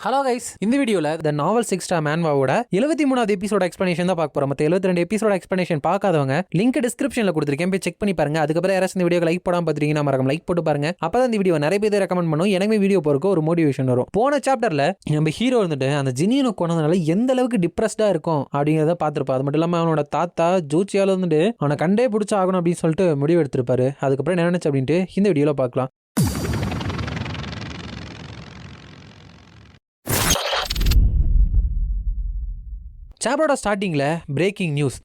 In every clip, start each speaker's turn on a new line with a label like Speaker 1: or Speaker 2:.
Speaker 1: Hello guys, இந்த வீடியோவில் த நாவல் 6 star மேன்வாவோட 73வது எபிசோட எக்ஸ்பிளனேஷன் தான் பார்க்க போகிறோம். மற்ற 72 எபிசோட எக்ஸ்பிளனேஷன் பார்க்காதவங்க லிங்க் டிஸ்கிரிப்ஷனில் கொடுத்துருக்கேன், போய் செக் பண்ணி பாருங்க. அதுக்கப்புறம் யாராவது இந்த வீடியோக்கு லைக் போடாமல் பார்த்துட்டீங்கன்னா மறக்காம லைக் போட்டு பாருங்க. அப்போ தான் இந்த வீடியோ நிறைய பேர் ரெக்கமெண்ட் பண்ணும், எனக்கு வீடியோ போகிறக்கு ஒரு மோட்டிவேஷன் வரும். போன சாப்டரில் நம்ம ஹீரோ வந்துட்டு அந்த ஜினியனை கொண்டதுனால எந்த அளவுக்கு டிப்ரெஸ்டாக இருக்கும் அப்படிங்கிறத பார்த்துருப்பா. அது மட்டும் இல்லாமல் அவனோட தாத்தா ஜூச்சியால் வந்துட்டு அவனை கண்டே பிடிச்சா ஆகணும் அப்படின்னு சொல்லிட்டு முடிவு எடுத்திருப்பாரு. அதுக்கப்புறம் என்ன நினைச்சு அப்படின்ட்டு இந்த வீடியோவில் பார்க்கலாம். சாப்டரோட ஸ்டார்டிங்கில் பிரேக்கிங் நியூஸ்.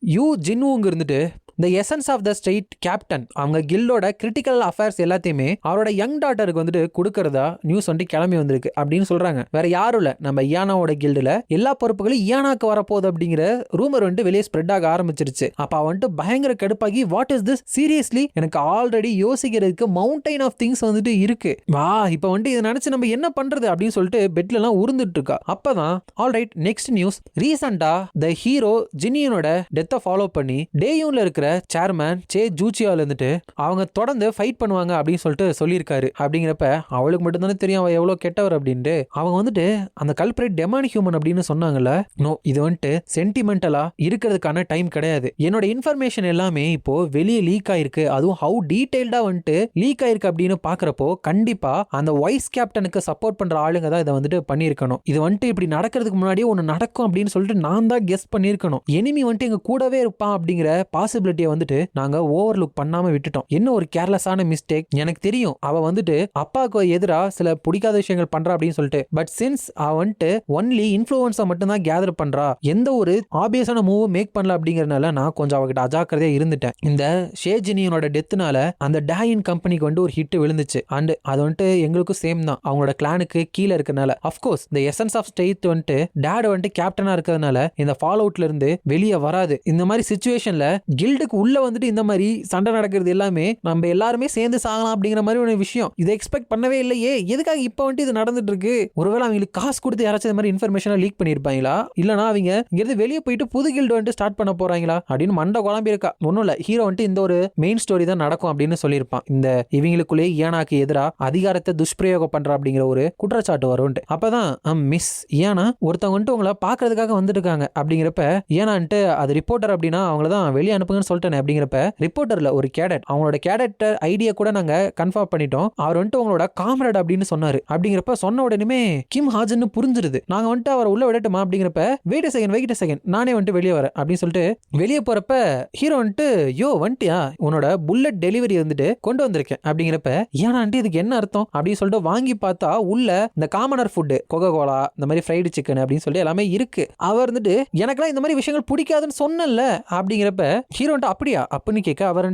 Speaker 1: ஜின்வூங்க இருந்துட்டு the essence of the state captain அவங்க கில்டோட கிரிட்டிக்கல் அஃபேர்ஸ் எல்லாத்தையுமே அவரோட யங் டாட்டருக்கு வந்துட்டு கொடுக்கறதா நியூஸ் வந்துட்டு கிளம்பி வந்திருக்கு அப்படின்னு சொல்றாங்க. வேற யாரும் இல்லை, நம்ம இயானாவோட கில்டுல எல்லா பொறுப்புகளும் இயானாக்கு வரப்போகுது அப்படிங்கிற ரூமர் வந்துட்டு வெளியே ஸ்ப்ரெட் ஆக ஆரம்பிச்சிருச்சு. அப்ப வந்துட்டு பயங்கர கடுப்பாகி, வாட் இஸ் திஸ், சீரியஸ்லி எனக்கு ஆல்ரெடி யோசிக்கிறதுக்கு மவுண்டைன் ஆஃப் திங்ஸ் வந்துட்டு இருக்கு, வா இப்ப வந்துட்டு இதை நினைச்சு நம்ம என்ன பண்றது அப்படின்னு சொல்லிட்டு பெட்ல எல்லாம் உருந்துட்டு இருக்கா. அப்பதான் ஆல்ரைட் நெக்ஸ்ட் நியூஸ். ரீசெண்டா த ஹீரோ ஜினியனோட டெத்தை ஃபாலோ பண்ணி டேயூன்ல இருக்கிற சேர்மேன் சே ஜூச்சியால இருந்துட்டு அவங்க தொடர்ந்து ஃபைட் பண்ணுவாங்க அப்படின்னு சொல்லிட்டு சொல்லியிருக்காரு. அப்படிங்கிறப்ப அவளுக்கு மட்டும் தானே தெரியும் அவ எவ்வளவு கெட்டவர் அப்படின்ட்டு. அவங்க வந்துட்டு அந்த கல்பிரேட் டெமான் ஹியூமன் அப்படின்னு சொன்னாங்கல்ல, நோ இது வந்துட்டு சென்டிமெண்டலா இருக்கிறதுக்கான டைம் கிடையாது. என்னோட இன்ஃபர்மேஷன் எல்லாமே இப்போ வெளியே லீக் ஆயிருக்கு, அதுவும் ஹவு டீடைல்டா வந்துட்டு லீக் ஆயிருக்கு அப்படின்னு பாக்குறப்போ கண்டிப்பா அந்த வைஸ் கேப்டனுக்கு சப்போர்ட் பண்ற ஆளுங்க தான் இதை வந்துட்டு பண்ணியிருக்கணும். இது வந்துட்டு இப்படி நடக்கிறதுக்கு முன்னாடியே ஒன்று நடக்கும் அப்படின்னு சொல்லிட்டு நான் தான் கெஸ் பண்ணியிருக்கணும். எனிமி வந்துட்டு எங்க கூடவே இருப்பான் அப்படிங்கிற பாசிபிலிட்டி வந்துட்டு நாங்க ஓவர்லுக் பண்ணாம விட்டுட்டோம். என்ன ஒரு கேர்லெஸ்ஸான மிஸ்டேக். எனக்கு தெரியும் அவ வந்துட்டு அப்பாவுக்கு எதிரா சில பிடிக்காத விஷயங்கள் பண்றா அப்படின்னு சொல்லிட்டு, பட் சின்ஸ் அவ வந்துட்டு ஒன்லி இன்ஃப்ளூயன்ஸை மட்டும் தான் கேதர் பண்றா, எந்த ஒரு ஆபியஸான மூவ் மேக் பண்ணல அப்படிங்கறதுனால நான் கொஞ்சம் அவகிட்ட அஜாக்கிரதையா இருந்துட்டேன். இந்த ஷேஜினியோட டெத்னால அந்த டேயின் கம்பெனிக்கு வந்து ஒரு ஹிட் விழுந்துச்சு. அண்ட் அது வந்துட்டு எங்களுக்கும் சேம் தான், அவங்களோட கிளானுக்கு கீழே இருக்கனால. Of course the essence of state வந்துட்டு டேட் வந்துட்டு கேப்டனா இருக்கிறதுனால இந்த ஃபால் அவுட்ல இருந்து வெளியே வராது. இந்த மாதிரி சிச்சுவேஷன்ல கில்டுக்கு உள்ள வந்துட்டு இந்த மாதிரி சண்டை நடக்கிறது எல்லாமே நம்ம எல்லாருமே சேர்ந்து சாகலாம் அப்படிங்கிற மாதிரி ஒரு விஷயம். இதை எக்ஸ்பெக்ட் பண்ணவே இல்லையே, எதுக்காக இப்ப வந்துட்டு இது நடந்துட்டு இருக்கு? ஒருவேளை அவங்களுக்கு காசு கொடுத்து யாராச்சும் இந்த மாதிரி இன்ஃபர்மேஷனை லீக் பண்ணிருப்பாங்களா, இல்லனா அவங்க இங்கிருந்து வெளியே போயிட்டு புது கில்டு வந்துட்டு ஸ்டார்ட் பண்ண போறாங்களா அப்படின்னு மண்டை குழம்பி இருக்கா. ஒன்னும் இல்ல, ஹீரோ வந்துட்டு இந்த ஒரு மெயின் ஸ்டோரி தான் நடக்கும் அப்படின்னு சொல்லியிருப்பான். இந்த இவங்களுக்குள்ளே இயானாக்கு எதிரா அதிகாரத்தை துஷ்பிரயோகம் பண்ற அப்படிங்கிற ஒரு குற்றச்சாட்டு வரும். அப்பதான் மிஸ் இயானா ஒருத்தவங்க வந்துட்டு உங்களை பாக்குறதுக்காக வந்துருக்காங்க அப்படிங்கிறப்ப, ஏனான்ட்டு அது ரிப்போர்ட்டர் அப்படின்னா அவங்கள தான் வெளியே அனுப்புங்கன்னு சொல்லிட்டேன் அப்படிங்கிறப்ப, ரிப்போர்ட்டர்ல ஒரு கேடட், அவங்களோட கேடட் ஐடியா கூட நாங்க கன்ஃபார்ம் பண்ணிட்டோம், அவர் வந்துட்டு உங்களோட காம்ரேட் அப்படின்னு சொன்னாரு. அப்படிங்கிறப்ப சொன்ன உடனே கிம் ஹாஜன் புரிஞ்சிருது. நாங்க வந்துட்டு அவரை உள்ள விடட்டுமா அப்படிங்கிறப்ப, வெயிட் செகண்ட் நானே வந்துட்டு வெளியே வரேன் அப்படின்னு சொல்லிட்டு வெளியே போறப்ப ஹீரோ வந்துட்டு, யோ வந்துட்டியா, உன்னோட புல்லட் டெலிவரி வந்துட்டு கொண்டு வந்திருக்கேன் அப்படிங்கிறப்ப, ஏன்னான்ட்டு இதுக்கு என்ன அர்த்தம் அப்படின்னு சொல்லிட்டு வாங்கி பார்த்தா உள்ள இந்த காமனர் ஃபுட் கோகோ கோலா, இந்த மாதிரி ஃப்ரைடு சிக்கன் அப்படின்னு சொல்லி எல்லாமே இருக்கு. அவர் வந்துட்டு எனக்கெல்லாம் இந்த மாதிரி விஷயங்கள் பிடிக்காதுன்னு சொன்னல அப்படிங்கிறப்ப, ஹீரோ வந்துட்டு அப்படியா அப்படின்னு கேட்க, அவர்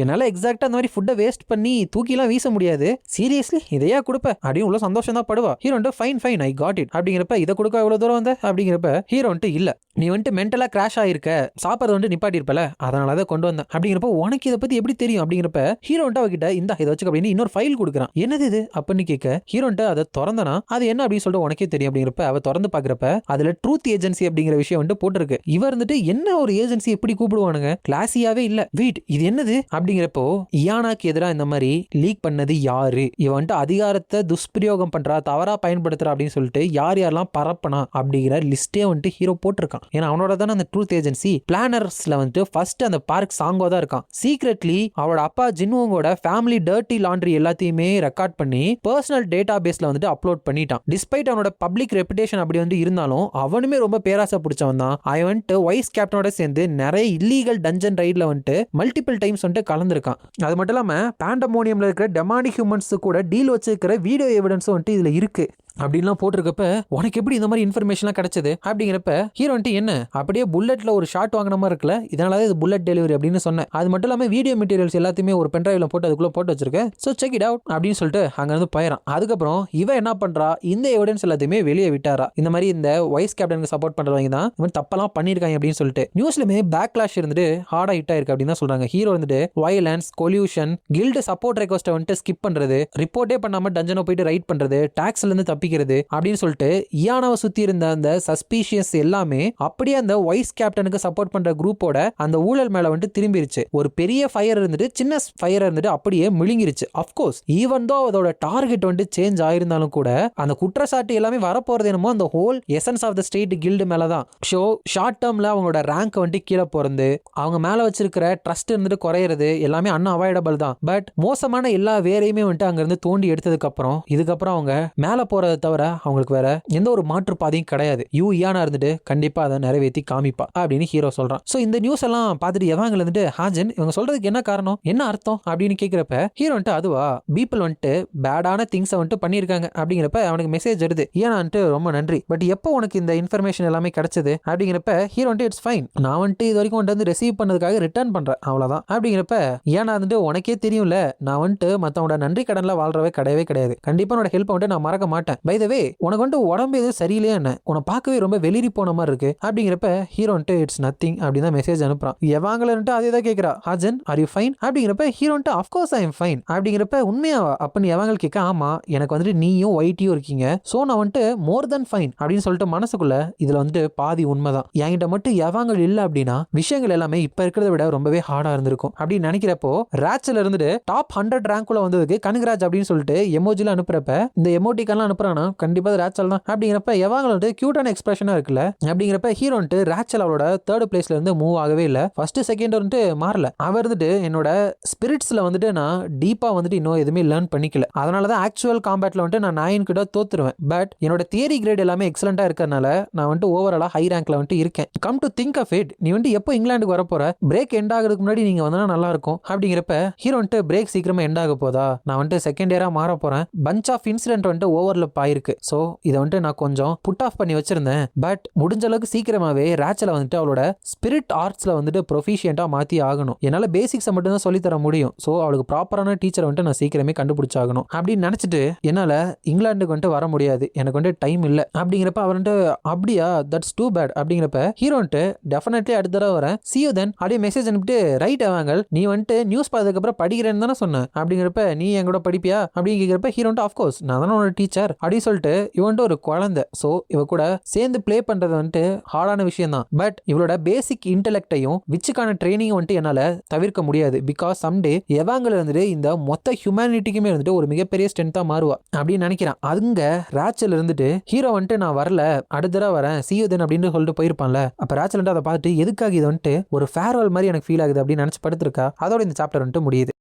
Speaker 1: என்னால எக்ஸாக்டா அந்த மாதிரி ஃபுட்டை வேஸ்ட் பண்ணி தூக்கிலாம் வீச முடியாது, சீரியஸ்லி இதையா கொடுப்ப அப்படின்னு உள்ள சந்தோஷம் தான் படுவா. Hero fine I got it அப்படிங்கிறப்ப, இதை கொடுக்க எவ்வளவு தூரம் வந்த அப்படிங்கிறப்ப, ஹீரோ இல்ல நீ வந்துட்டு மென்டலா கிராஷ் ஆயிருக்க, சாப்பாடு வந்து நிப்பாட்டி இருப்பல, அதனால தான் கொண்டு வந்தேன் அப்படிங்கிறப்ப, உனக்கு இதை பத்தி எப்படி தெரியும் அப்படிங்கிறப்ப, ஹீரோ அவகிட்ட இந்த இதை வச்சுக்க அப்படின்னு இன்னொரு ஃபைல் கொடுக்குறான். என்னது இது அப்படின்னு கேட்க, ஹீரோ அதை திறந்தனா அது என்ன அப்படின்னு சொல்லிட்டு உனக்கே தெரியும் அப்படிங்கிறப்ப, அவ திறந்து பாக்குறப்ப அதுல ட்ரூத் ஏஜென்சி அப்படிங்கிற விஷயம் வந்துட்டு போட்டிருக்கு. இவர் வந்துட்டு என்ன ஒரு ஏஜென்சி எப்படி கூப்பிடுவானுங்க, கிளாஸியாவே இல்ல. வெயிட் இது என்னது அப்படிங்கிறப்போ, இயானாக்கு எதிராக இந்த மாதிரி லீக் பண்ணது யாரு, இவன் வந்துட்டு அதிகாரத்தை துஷ்பிரயோகம் பண்றா, தவறா பயன்படுத்துறா அப்படின்னு சொல்லிட்டு யார் யாரெல்லாம் பரப்பனா அப்படிங்கிற லிஸ்டே வந்துட்டு ஹீரோ போட்டிருக்கான். ஏன்னா அவனோட தானே அந்த ட்ரூத் ஏஜென்சி. பிளானர்ஸ்ல வந்துட்டு ஃபர்ஸ்ட் அந்த பார்க் சாங்கோ தான் இருக்கான். சீக்ரெட்லி அவரோட அப்பா ஜின்வூங்கோட ஃபேமிலி டர்ட்டி லாண்ட்ரி எல்லாத்தையுமே ரெக்கார்ட் பண்ணி பர்சனல் டேட்டா பேஸ்ல வந்துட்டு அப்லோட் பண்ணிட்டான். டிஸ்பைட் அவனோட பப்ளிக் ரெப்புடேஷன் அப்படி வந்து இருந்தாலும் அவனுமே ரொம்ப பேராசை பிடிச்சவன் தான். அவன் வந்துட்டு வைஸ் கேப்டனோட சேர்ந்து நிறைய இல்லீகல் டஞ்சன் ரைட்ல வந்துட்டு மல்டிபிள் டைம்ஸ் வந்துட்டு கலந்துருக்கான். அது மட்டும் இல்லாம பேண்டமோனியம்ல இருக்கிற டெமானிக் ஹியூமன்ஸ் கூட டீல் வச்சிருக்கிற வீடியோ எவிடன்ஸும் வந்துட்டு இதுல இருக்கு அப்படின்லாம் போட்டிருக்கப்ப, உனக்கு எப்படி இந்த மாதிரி இன்ஃபர்மேஷன்லாம் கிடைச்சது அப்படிங்கிறப்ப, ஹீரோ வந்துட்டு என்ன அப்படியே புல்லட்ல ஒரு ஷாட் வாங்கின மாதிரி இருக்குல்ல, இதனால இது புல்லட் டெலிவரி அப்படின்னு சொன்னேன். அது மட்டும் இல்லாமல் வீடியோ மெட்டீரியல்ஸ் எல்லாத்தையுமே ஒரு பென்ட்ரைவ்ல போட்டு அதுக்குள்ள போட்டு வச்சிருக்கேன், ஸோ செக் இட் அவுட் அப்படின்னு சொல்லிட்டு அங்க இருந்து போயிடறான். அதுக்கப்புறம் இவன் என்ன பண்றா, இந்த எவிடன்ஸ் எல்லாத்தையுமே வெளியே விட்டாரா. இந்த மாதிரி இந்த வைஸ் கேப்டனுக்கு சப்போர்ட் பண்றவங்க தான் இவன் தப்பெல்லாம் பண்ணிருக்காங்க அப்படின்னு சொல்லிட்டு நியூஸ்லயுமே பேக்லாஷ் இருந்துட்டு ஹார்டா ஹிட் ஆயிருக்கு அப்படின்னு தான் சொல்றாங்க. ஹீரோ வந்துட்டு வயலன்ஸ், கொல்யூஷன், கில்டு சப்போர்ட் ரெக்வஸ்ட்டை வந்துட்டு ஸ்கிப் பண்றது, ரிப்போர்ட்டே பண்ணாம டஞ்சனை போயிட்டு ரைட் பண்றது, டாக்ஸ்ல இருந்து தப்பி தப்பிக்கிறது அப்படின்னு சொல்லிட்டு இயானாவை சுத்தி இருந்த அந்த சஸ்பீஷியஸ் எல்லாமே அப்படியே அந்த வைஸ் கேப்டனுக்கு சப்போர்ட் பண்ற குரூப்போட அந்த ஊழல் மேல வந்துட்டு திரும்பிருச்சு. ஒரு பெரிய ஃபயர் இருந்துட்டு சின்ன ஃபயர் இருந்துட்டு அப்படியே மிழுங்கிருச்சு. அப்கோர்ஸ் ஈவன் தோ அதோட டார்கெட் வந்துட்டு சேஞ்ச் ஆயிருந்தாலும் கூட அந்த குற்றச்சாட்டு எல்லாமே வரப்போறது என்னமோ அந்த whole essence of the state கில்டு மேலதான். ஷோ ஷார்ட் டேர்ம்ல அவங்களோட ரேங்க் வந்துட்டு கீழே போறது, அவங்க மேல வச்சிருக்கிற ட்ரஸ்ட் இருந்துட்டு குறையிறது எல்லாமே அன்அவாய்டபிள் தான். பட் மோசமான எல்லா வேலையுமே வந்துட்டு அங்க இருந்து தோண்டி எடுத்ததுக்கு அப்புறம் இதுக்கப்புறம் அவங்க மேல போறதை தவிர அவங்களுக்கு வேற எந்த ஒரு மாற்று பாதையும் கிடையாது. இயானா இருந்துட்டு கண்டிப்பா அதை நிறைவேற்றி காமிப்பா அப்படின்னு ஹீரோ சொல்றான். சோ இந்த நியூஸ் எல்லாம் பார்த்துட்டு எவாங்க இருந்துட்டு ஹாஜன் இவங்க சொல்றதுக்கு என்ன காரணம் என்ன அர்த்தம் அப்படின்னு கேட்கிறப்ப ஹீரோ வந்துட்டு அதுவா பீப்பிள் வந்துட்டு பேடான திங்ஸை வந்துட்டு பண்ணியிருக்காங்க அப்படிங்கிறப்ப அவனுக்கு மெசேஜ் வருது. ஏன்னா ரொம்ப நன்றி, பட் எப்போ உனக்கு இந்த இன்ஃபர்மேஷன் எல்லாமே கிடைச்சது அப்படிங்கிறப்ப ஹீரோ வந்துட்டு இட்ஸ் ஃபைன், நான் வந்துட்டு இது வரைக்கும் வந்து ரிசீவ் பண்ணதுக்காக ரிட்டர்ன் பண்றேன் அவ்வளவுதான் அப்படிங்கிறப்ப ஏன்னா வந்துட்டு உனக்கே தெரியும்ல நான் வந்துட்டு மத்தவங்களோட நன்றி கடன்ல வாழ்றவே கிடையவே கிடையாது, கண்டிப்பா உன்னோட ஹெல்ப் வந்துட்டு நான் மறக்க மாட்டேன். பை த வே உனக்கு வந்துட்டு உடம்பு எதுவும் சரியில்லையா என்ன, உன்னை பார்க்கவே ரொம்ப வெளிரி போன மாதிரி இருக்கு அப்படிங்கிறப்ப ஹீரோ வந்துட்டு இட்ஸ் நத்திங் அப்படின்னு தான் மெசேஜ் அனுப்புறான். எவாங்கலன்ட்டு அதே தான் கேட்கிறா, ஹாஜன் ஆர் யூ ஃபைன் அப்படிங்கிறப்ப ஹீரோ வந்துட்டு ஆஃப்கோர்ஸ் ஐ எம் ஃபைன் அப்படிங்கிறப்ப உண்மையாவா அப்படின்னு எவாங்கல் கேட்க ஆமா எனக்கு வந்துட்டு நீயும் ஒயிட்டியும் இருக்கீங்க, சோ நான் வந்துட்டு மோர் தென் ஃபைன் அப்படின்னு சொல்லிட்டு மனசுக்குள்ள இதுல வந்துட்டு பாதி உண்மைதான். என்கிட்ட மட்டும் எவாங்கல் இல்ல அப்படின்னா விஷயங்கள் எல்லாமே இப்ப இருக்கிறத விட ரொம்பவே ஹார்டா இருந்திருக்கும் அப்படின்னு நினைக்கிறப்போ ராட்ச்ல இருந்துட்டு டாப் 100 ரேங்க்குள்ள வந்ததுக்கு கனுகராஜ் அப்படின்னு சொல்லிட்டு எமோஜில அனுப்புறப்ப இந்த எமோட்டிக்கெல்லாம் அனுப்புறானா கண்டிப்பா ராச்சல் தான் அப்படிங்கிறப்ப எவாங்கல் வந்துட்டு கியூட்டான எக்ஸ்பிரஷனா இருக்குல்ல அப்படிங்கிறப்ப ஹீரோ வந்துட்டு ராச்சல் அவளோட தேர்ட் பிளேஸ்ல இருந்து மூவ் ஆகவே இல்ல, ஃபர்ஸ்ட் செகண்ட் வந்துட்டு மாறல. அவர் இருந்துட்டு என்னோட ஸ்பிரிட்ஸ்ல வந்துட்டு நான் டீப்பா வந்துட்டு இன்னும் எதுவுமே லேர்ன் பண்ணிக்கல, அதனாலதான் ஆக்சுவல் காம்பேட்ல வந்துட்டு நான் 9 கிட்ட தோத்துருவேன். பட் என்னோட தியரி கிரேட் எல்லாமே எக்ஸலண்டா இருக்கறனால நான் வந்துட்டு ஓவராலா ஹை ரேங்க்ல வந்துட்டு இருக்கேன். Come to think of it நீ வந்துட்டு எப்போ இங்கிலாந்துக்கு வர போற, பிரேக் எண்ட் ஆகிறதுக்கு முன்னாடி நீங்க வந்தா நல்லா இருக்கும் அப்படிங்கிறப்ப ஹீரோ வந்துட்டு பிரேக் சீக்கிரமா எண்ட் ஆக போதா, நான் வந்துட்டு செகண்ட் இயரா மாற போறேன், பஞ்ச் ஆஃப் இன்சிடென்ட் வந்துட்டு ஓவர்லப் ஆயிருக்கு, சோ இதை வந்துட்டு நான் கொஞ்சம் புட் ஆஃப் பண்ணி வச்சிருந்தேன். பட் முடிஞ்ச அளவுக்கு சீக்கிரமாவே ராச்சல வந்துட்டு அவளோட ஸ்பிரிட் ஆர்ட்ஸ்ல வந்துட்டு ப்ரொஃபிஷியன்ட்டா மாத்தி ஆகணும், என்னால பேசிக்ஸை மட்டும் தான் சொல்லி தர முடியும், சோ அவளுக்கு ப்ராப்பரான டீச்சரை வந்துட்டு நான் சீக்கிரமே கண்டுபிடிச்சாகணும் அப்படின்னு நினைச்சிட்டு என்னால இங்கிலாந்துக்கு வந்துட்டு வர முடியாது, எனக்கு வந்துட்டு டைம் இல்ல அப்படிங்கிறப்ப அவர் வந்துட்டு அப்படியா தட்ஸ் டூ பேட் அப்படிங்கிறப்ப ஹீரோ வந்துட்டு டெஃபினெட்லி அடுத்த தடவை வரேன் see you then அப்படியே மெசேஜ் அனுப்பிட்டு ரைட் ஆவாங்க நீ வந்துட்டு நியூஸ் பார்த்ததுக்கு அப்புறம் படிக்கிறேன்னு தானே சொன்னேன் அப்படிங்கிறப்ப நீ என் கூட படிப்பியா அப்படின்னு கேட்கிறப்ப ஹீரோ வந்துட்டு ஆஃப்கோர்ஸ் நான் தானே உன்னோட டீச்சர் அப்படின்னு சொல்லிட்டு இவன்ட்டு ஒரு குழந்தை, சோ இவ கூட சேர்ந்து பிளே பண்றது வந்துட்டு ஹார்டான விஷயம் தான். பட் இவளோட பேசிக் இன்டெலெக்டையும் விச்சுக்கான ட்ரைனிங் வந்துட்டு என்னால தவிர்க்க முடியாது, பிகாஸ் சம்டே எவாங்கல இருந்துட்டு இந்த மொத்த ஹியூமனிட்டிக்குமே இருந்துட்டு ஒரு மிகப்பெரிய ஸ்ட்ரென்த்தா மாறுவா அப்படின்னு நினைக்கிறான். அங்க ராச்சல் இருந்துட்டு ஹீரோ வந்துட்டு நான் வரல அடுத்த தடவை வரேன் see you then அப்படின்னு சொல்லிட்டு போயிருப்பான்ல, அப்ப ராச்சல் வந்துட்டு அதை பார்த்துட்டு எதுக்காக இது வந்துட்டு ஒரு ஃபேர்வெல் மாதிரி எனக்கு ஃபீல் ஆகுது அப்படின்னு நினைச்சு படுத்திருக்கா. அதோட இந்த சாப்டர் வந்துட்டு முடியுது.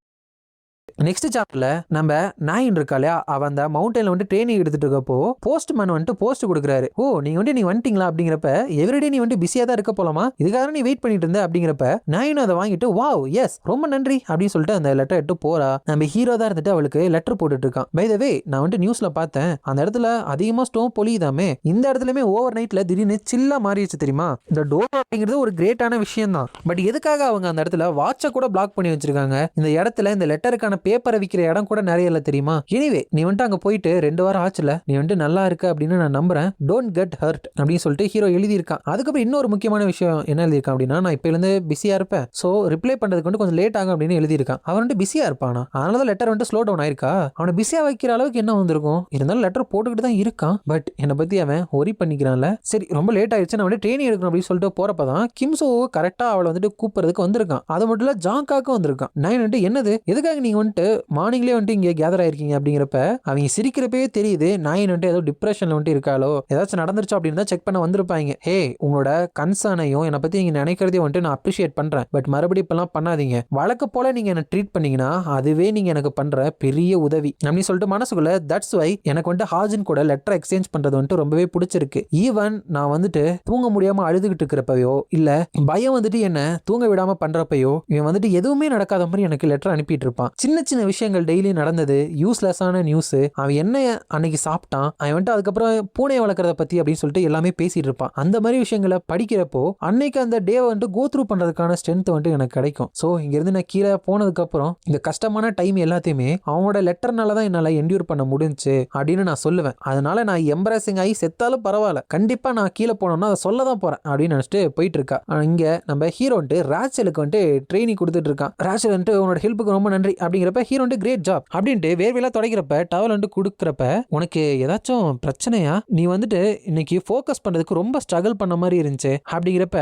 Speaker 1: நெக்ஸ்ட் சாப்டர்ல நம்ம நாயின் இருக்கா இல்லையா, அவன் அந்த மவுண்டன்ல வந்து ட்ரெயினிங் எடுத்துட்டு இருக்கப்போ போஸ்ட்மேன் வந்துட்டு போஸ்ட் கொடுக்குறாரு. ஓ நீங்க வந்துட்டீங்களா அப்படிங்கிறப்ப எவ்ரிடே நீ வந்து பிஸியா தான் இருக்க போலாமா, இதுக்காக நீ வெயிட் பண்ணிட்டு இருந்த அப்படிங்கிறப்ப நாயின் அதை வாங்கிட்டு வாவ் எஸ் ரொம்ப நன்றி அப்படின்னு சொல்லிட்டு அந்த லெட்டர் எடுத்து போறா. நம்ம ஹீரோ தான் இருந்துட்டு அவளுக்கு லெட்டர் போட்டுட்டு இருக்கான். பை த வே நான் வந்து நியூஸ்ல பார்த்தேன் அந்த இடத்துல அதிகமா ஸ்டோம் பொழியுதாமே, இந்த இடத்துலயுமே ஓவர் நைட்ல திடீர்னு சில்லா மாறிடுச்சு தெரியுமா. இந்த டோர் அப்படிங்கிறது ஒரு கிரேட்டான விஷயம் தான், பட் எதுக்காக அவங்க அந்த இடத்துல வாட்சை கூட பிளாக் பண்ணி வச்சிருக்காங்க, இந்த இடத்துல இந்த லெட்டருக்கான பேப்பரை விற்கிற இடம் கூட நிறைய இல்ல தெரியுமா. எனிவே நீ வந்துட்டு அங்க போயிட்டு 2 வாரம் ஆச்சுல, நீ வந்துட்டு நல்லா இருக்க அப்படின்னு நான் நம்புறேன், டோன்ட் கெட் ஹர்ட் அப்படின்னு சொல்லிட்டு ஹீரோ எழுதியிருக்கான். அதுக்கப்புறம் இன்னொரு முக்கியமான விஷயம் என்ன எழுதியிருக்கான் அப்படின்னா நான் இப்ப இருந்து பிஸியா இருப்பேன், சோ ரிப்ளை பண்றதுக்கு வந்து கொஞ்சம் லேட் ஆகும் அப்படின்னு எழுதியிருக்கான். அவன் வந்துட்டு பிஸியா இருப்பானா, அதனால லெட்டர் வந்துட்டு ஸ்லோ டவுன் ஆயிருக்கா. அவனை பிஸியா வைக்கிற அளவுக்கு என்ன வந்திருக்கும், இருந்தாலும் லெட்டர் போட்டுக்கிட்டு தான் இருக்கான். பட் என்னை பத்தி அவன் ஒரி பண்ணிக்கிறான்ல, சரி ரொம்ப லேட் ஆயிடுச்சு நான் வந்து ட்ரெயினிங் எடுக்கணும் அப்படின்னு சொல்லிட்டு போறப்பதான் கிம்சோ கரெக்டா அவளை வந்துட்டு கூப்பிடுறதுக்கு வந்திருக்கான். அது மட்டும் இல்ல ஜாங்காக்கும் வந்திருக்கான். நான் வந்துட்டு என்னது எதுக்காக நீங்க வந்துட்டு மார்னிங்லேயே வந்துட்டு இங்கே கேதர் ஆயிருக்கீங்க அப்படிங்கிறப்ப அவங்க சிரிக்கிறப்பே தெரியுது நாயின் வந்துட்டு ஏதோ டிப்ரெஷன்ல வந்துட்டு இருக்காளோ, ஏதாச்சும் நடந்துருச்சோ அப்படின்னு தான் செக் பண்ண வந்திருப்பாங்க. ஹே உங்களோட கன்சர்னையும் என்னை பத்தி நீங்க நினைக்கிறதையும் வந்துட்டு நான் அப்ரிஷியேட் பண்றேன், பட் மறுபடியும் இப்பெல்லாம் பண்ணாதீங்க, வழக்கு போல நீங்க என்ன ட்ரீட் பண்ணீங்கன்னா அதுவே நீங்க எனக்கு பண்ற பெரிய உதவி அப்படின்னு சொல்லிட்டு மனசுக்குள்ள தட்ஸ் வை எனக்கு வந்துட்டு ஹாஜின் கூட லெட்டர் எக்ஸ்சேஞ்ச் பண்றது வந்துட்டு ரொம்பவே பிடிச்சிருக்கு. ஈவன் நான் வந்துட்டு தூங்க முடியாம அழுதுகிட்டு இருக்கிறப்பயோ இல்ல பயம் வந்துட்டு என்ன தூங்க விடாம பண்றப்பயோ இவன் வந்துட்டு எதுவுமே நடக்காத மாதிரி எனக்கு லெட்டர் அனுப்பிட்டு இருப்பான். சின்ன சின்ன விஷயங்கள் டெய்லி நடந்தது, யூஸ்லெஸ்ஸான நியூஸ், அவன் என்ன அன்னைக்கு சாப்பிட்டான், அவன் வந்துட்டு அதுக்கப்புறம் பூனை வளர்க்கறத பத்தி அப்படின்னு சொல்லிட்டு எல்லாமே பேசிட்டு இருப்பான். அந்த மாதிரி விஷயங்களை படிக்கிறப்போ அன்னைக்கு அந்த டே வந்துட்டு கோ த்ரூ பண்றதுக்கான ஸ்ட்ரென்த் வந்துட்டு எனக்கு கிடைக்கும். சோ இங்க இருந்து நான் கீழே போனதுக்கு அப்புறம் இந்த கஷ்டமான டைம் எல்லாத்தையுமே அவனோட லெட்டர்னால தான் என்னால என்டியூர் பண்ண முடிஞ்சு அப்படின்னு நான் சொல்லுவேன். அதனால நான் எம்ப்ரேசிங் ஆகி செத்தாலும் பரவாயில்ல, கண்டிப்பா நான் கீழே போனோம்னா அதை சொல்ல தான் போறேன் அப்படின்னு நினைச்சிட்டு போயிட்டு இருக்கா. இங்க நம்ம ஹீரோ வந்துட்டு ராச்சலுக்கு வந்துட்டு ட்ரெயினிங் கொடுத்துட்டு இருக்கான். ராச்சல் வந்துட்டு உன்னோட ஹெல்ப்புக்கு ரொம்ப நன்றி அப்படிங்கிறப்ப அப்படிங்கிறப்ப ஹீரோ வந்து கிரேட் ஜாப் அப்படின்ட்டு வேர்வையெல்லாம் தொடக்கிறப்ப டவல் வந்து கொடுக்குறப்ப உனக்கு ஏதாச்சும் பிரச்சனையா, நீ வந்துட்டு இன்னைக்கு ஃபோக்கஸ் பண்றதுக்கு ரொம்ப ஸ்ட்ரகிள் பண்ண மாதிரி இருந்துச்சு அப்படிங்கிறப்ப,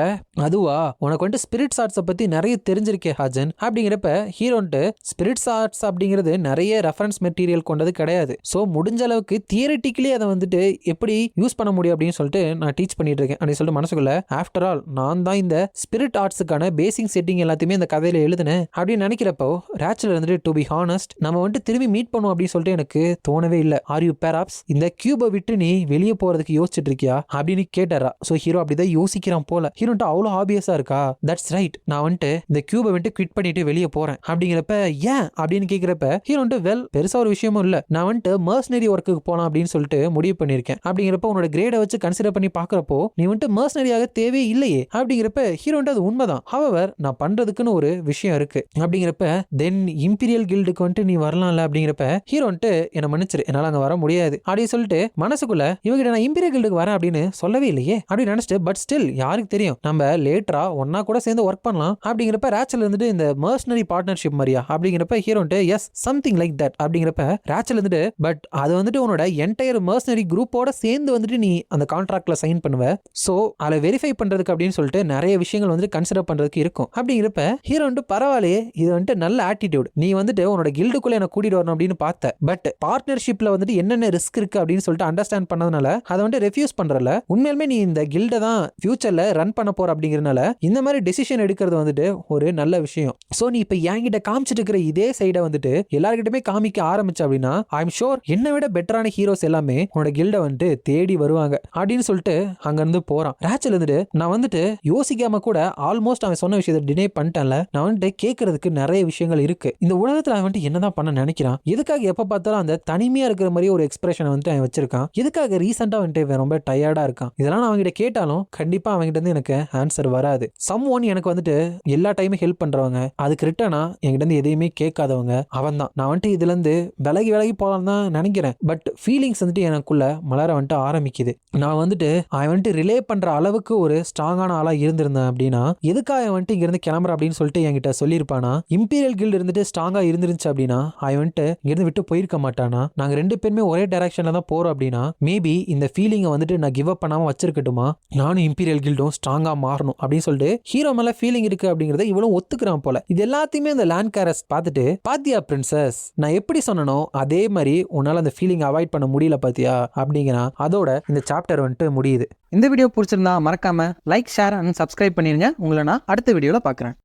Speaker 1: அதுவா உனக்கு வந்து ஸ்பிரிட் ஆர்ட்ஸை பத்தி நிறைய தெரிஞ்சிருக்கே ஹாஜன் அப்படிங்கிறப்ப ஹீரோன்ட்டு ஸ்பிரிட் ஆர்ட்ஸ் அப்படிங்கிறது நிறைய ரெஃபரன்ஸ் மெட்டீரியல் கொண்டது கிடையாது. ஸோ முடிஞ்ச அளவுக்கு தியரிட்டிக்கலி அதை வந்துட்டு எப்படி யூஸ் பண்ண முடியும் அப்படின்னு சொல்லிட்டு நான் டீச் பண்ணிட்டு இருக்கேன் அப்படின்னு சொல்லிட்டு மனசுக்குள்ள, ஆஃப்டர் ஆல் நான் தான் இந்த ஸ்பிரிட் ஆர்ட்ஸுக்கான பேசிக் செட்டிங் எல்லாத்தையுமே இந்த கதையில எழுதுனேன் அப்படின்னு நினைக்கிறப்போ ரேச்சல் வந்துட்டு, டு பி ஹானஸ்ட் நம்ம வந்துட்டு திரும்பி மீட் பண்ணுவோம் அப்படின்னு சொல்லிட்டு எனக்கு தோணவே இல்லை. ஆர் யூ பெராப்ஸ் இந்த கியூபை விட்டு நீ வெளியே போறதுக்கு யோசிச்சுட்டு இருக்கியா அப்படின்னு கேட்டாரா. ஸோ ஹீரோ அப்படிதான் யோசிக்கிறான் போல. ஹீரோன்ட்டு அவ்வளோ ஆபியஸா இருக்கா, தட்ஸ் ரைட் நான் வந்துட்டு இந்த கியூபை வந்துட்டு குவிட் பண்ணிட்டு வெளியே போறேன் அப்படிங்கிறப்ப, ஏன் அப்படின்னு கேட்கிறப்ப ஹீரோன்ட்டு, வெல் பெருசா ஒரு விஷயமும் இல்ல, நான் வந்துட்டு மர்சனரி ஒர்க்குக்கு போலாம் அப்படின்னு சொல்லிட்டு முடிவு பண்ணிருக்கேன் அப்படிங்கிறப்ப, உன்னோட கிரேடை வச்சு கன்சிடர் பண்ணி பாக்குறப்போ நீ வந்துட்டு மர்சனரியாக தேவையே இல்லையே அப்படிங்கிறப்ப ஹீரோன்ட்டு, அது உண்மைதான், ஹவவர் நான் பண்றதுக்குன்னு ஒரு விஷயம் இருக்கு அப்படிங்கிறப்ப, தென் இம்பீரியல் கில்டுக்கு வந்துட்டு நீ வரலாம்ல அப்படிங்கிறப்ப ஹீரோன்ட்டு, என்ன மன்னிச்சிரு என்னால அங்க வர முடியாது அப்படின்னு சொல்லிட்டு மனசுக்குள்ள, இவங்கிட்ட நான் இம்பீரியல் கில்டுக்கு வரேன் அப்படின்னு சொல்லவே இல்லையே அப்படின்னு நினைச்சிட்டு, பட் ஸ்டில் யாருக்கு தெரியும் நம்ம லேட்டரா ஒன்னா கூட சேர்ந்து ஒர்க் பண்ணலாம் அப்படிங்கிறப்ப, ரேச்சல் இருந்துட்டு இந்த மர்சனரி பார்ட்னர்ஷிப் மாதிரியா அப்படிங்கிறப்ப ஹீரோன்ட்டு, எஸ் சம்திங் லைக் தட் அப்படிங்கிறப்ப ரேச்சல் வந்துட்டு, பட் அது வந்துட்டு உன்னோட என்டையர் மர்சனரி குரூப்போட சேர்ந்து வந்துட்டு நீ அந்த கான்ட்ராக்ட்ல சைன் பண்ணுவ, சோ அதை வெரிஃபை பண்றதுக்கு அப்படின்னு சொல்லிட்டு நிறைய விஷயங்கள் வந்துட்டு கன்சிடர் பண்றதுக்கு இருக்கும் அப்படிங்கிறப்ப ஹீரோ வந்துட்டு, பரவாயில்லையே இது வந்துட்டு நல்ல ஆட்டிடியூட், நீ வந்துட்டு உன்னோட கில்டுக்குள்ள என்ன கூட்டிட்டு வரணும் அப்படின்னு பார்த்த, பட் பார்ட்னர்ஷிப்ல வந்துட்டு என்னென்ன ரிஸ்க் இருக்கு அப்படின்னு சொல்லிட்டு அண்டர்ஸ்டாண்ட் பண்ணதுனால அதை வந்துட்டு ரெஃப்யூஸ் பண்றல, உண்மையிலுமே நீ இந்த கில்டை தான் ஃபியூச்சர்ல ரன் பண்ண போற அப்படிங்கறதுனால இந்த மாதிரி டெசிஷன் எடுக்கிறது வந்துட்டு ஒரு நல்ல விஷயம். சோ நீ இப்ப என்கிட்ட காமிச்சிட்டு இருக்கிற இதே சைடை வந்துட்டு எல்லார்கிட்டயுமே காமிக்க ஆரம்பிச்ச அப்படின்னா, ஐ எம் ஷோர் என்னை விட பெட்டரான ஹீரோஸ் எல்லாமே உன்னோட கில்டை வந்துட்டு தேடி வருவாங்க அப்படின்னு சொல்லிட்டு அங்க இருந்து போறான். ரேச்சல் வந்துட்டு, நான் வந்துட்டு யோசிக்காம கூட ஆல்மோஸ்ட் அவன் சொன்ன விஷயத்தை டினை பண்ணிட்டேன்ல, நான் வந்துட்டு கேட்கறதுக்கு நிறைய விஷயங்கள் இருக்கு, இந்த உலகத்துல அவன் வந்துட்டு என்னதான் பண்ண நினைக்கிறான், எதுக்காக எப்ப பார்த்தாலும் அந்த தனிமையா இருக்கிற மாதிரி ஒரு எக்ஸ்பிரஷனை வந்துட்டு அவன் வச்சிருக்கான், எதுக்காக ரீசெண்டா வந்துட்டு ரொம்ப டயர்டா இருக்கான், இதெல்லாம் நான் அவங்ககிட்ட கேட்டாலும் கண்டிப்பா அவங்ககிட்ட இருந்து எனக்கு ஆன்சர் வராது. சம் ஒன் எனக்கு வந்துட்டு எல்லா டைமும் ஹெல்ப் பண்றவங்க, அதுக்கு ரிட்டனா என்கிட்ட இருந்து எதையுமே கேட்காதவங்க அவன் தான். நான் வந்துட்டு இதுல இருந்து விலகி போலாம் தான் நினைக்கிறேன், பட் ஃபீலிங்ஸ் வந்துட்டு எனக்குள்ள மலர வந்துட்டு ஆரம்பிக்குது. நான் வந்துட்டு அவன் வந்துட்டு ரிலே பண்ற அளவுக்கு ஒரு ஸ்ட்ராங்கான ஆளா இருந்திருந்தேன் அப்படின்னா எதுக்காக வந்துட்டு இங்க இருந்து கிளம்புற அப்படின்னு சொல்லிட்டு என்கிட்ட சொல்லியிருப்பானா, இம்பீரியல் கில்டு இருந்துட்டு ஸ்ட்ராங்கா இருந்துருச்சு அப்படின்னா அவன் வந்துட்டு இங்கிருந்து விட்டு போயிருக்க மாட்டானா, நாங்க ரெண்டு பேருமே ஒரே டைரக்ஷன்ல தான் போறோம் அப்படின்னா மேபி இந்த ஃபீலிங்கை வந்துட்டு நான் கிவ் அப் பண்ணாம வச்சிருக்கட்டுமா, நானும் இம்பீரியல் கில்டும் ஸ்ட்ராங்கா மாறணும் அப்படின்னு சொல்லிட்டு ஹீரோ மேல ஃபீலிங் இருக்கு அப்படிங்கறத இவ்வளவு ஒத்துக்கிறான் போல. இது எல்லாத்தையுமே அந்த லேண்ட் கேரஸ் பார்த்துட்டு, பாத்தியா பிரின்சஸ் நான் எப்படி சொன்னனோ அதே மாதிரி உன்னால அந்த ஃபீலிங் அவாய்ட் பண்ண முடியல பாத்தியா அப்படிங்கிறான். அதோட இந்த சாப்டர் வந்துட்டு முடியுது.
Speaker 2: இந்த வீடியோ பிடிச்சிருந்தா மறக்காம லைக், ஷேர் அண்ட் சப்ஸ்கிரைப் பண்ணிருங்க. உங்களை நான் அடுத்த வீடியோல பார்க்குறேன்.